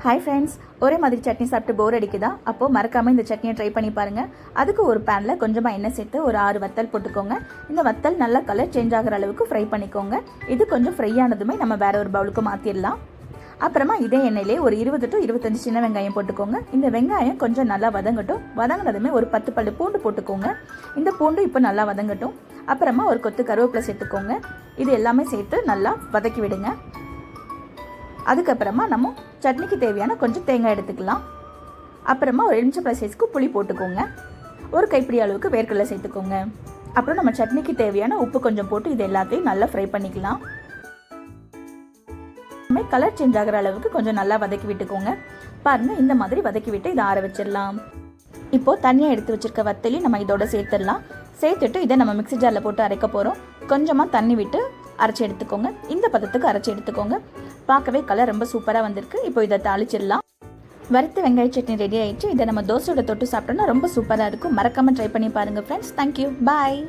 Hi friends, ஒரே மாதிரி சட்னி சாப்பிட்டு போர் அடிக்குதா? அப்போது மறக்காமல் இந்த சட்னியை ட்ரை பண்ணி பாருங்கள். அதுக்கு ஒரு பேனில் கொஞ்சமாக எண்ணெய் சேர்த்து ஒரு 6 வத்தல் போட்டுக்கோங்க. இந்த வத்தல் நல்லா கலர் சேஞ்ச் ஆகிற அளவுக்கு ஃப்ரை பண்ணிக்கோங்க. இது கொஞ்சம் ஃப்ரை ஆனதுமே நம்ம வேற ஒரு பவுலுக்கு மாற்றிடலாம். அப்புறமா இதே எண்ணெயிலே ஒரு 20 to 25 சின்ன வெங்காயம் போட்டுக்கோங்க. இந்த வெங்காயம் கொஞ்சம் நல்லா வதங்கட்டும். வதங்கினதுமே ஒரு 10 பல்லு பூண்டு போட்டுக்கோங்க. இந்த பூண்டு இப்போ நல்லா வதங்கட்டும். அப்புறமா ஒரு கொத்து கருவேப்பிலை சேர்த்துக்கோங்க. இது எல்லாமே சேர்த்து நல்லா வதக்கி விடுங்க. அதுக்கப்புறமா நம்ம சட்னிக்கு தேவையான கொஞ்சம் தேங்காய் எடுத்துக்கலாம். அப்புறமா ஒரு எலுமிச்சை சைஸ்க்கு புளி போட்டுக்கோங்க. ஒரு கைப்பிடி அளவுக்கு வேர்க்கடலை சேர்த்துக்கோங்க. அப்புறம் நம்ம சட்னிக்கு தேவையான உப்பு கொஞ்சம் போட்டு இது எல்லாத்தையும் நல்லா ஃப்ரை பண்ணிக்கலாம். கலர் சேஞ்ச் ஆகிற அளவுக்கு கொஞ்சம் நல்லா வதக்கி விட்டுக்கோங்க. பாருங்க, இந்த மாதிரி வதக்கி விட்டு இதை ஆற வச்சிடலாம். இப்போ தனியாக எடுத்து வச்சிருக்க வத்தலையும் நம்ம இதோட சேர்த்துடலாம். சேர்த்துட்டு இதை நம்ம மிக்ஸி ஜாரில் போட்டு அரைக்க போகிறோம். கொஞ்சமாக தண்ணி விட்டு அரைச்சி எடுத்துக்கோங்க. இந்த பதத்துக்கு அரைச்சி எடுத்துக்கோங்க. பார்க்கவே கலர் ரொம்ப சூப்பராக வந்திருக்கு. இப்போ இதை தாளிச்சிடலாம். வறுத்த வெங்காய சட்னி ரெடி ஆயிடுச்சு. இதை நம்ம தோசையோட தொட்டு சாப்பிட்டோம்னா ரொம்ப சூப்பராக இருக்கும். மறக்காமல் ட்ரை பண்ணி பாருங்கள் ஃப்ரெண்ட்ஸ். தேங்க்யூ, பாய்.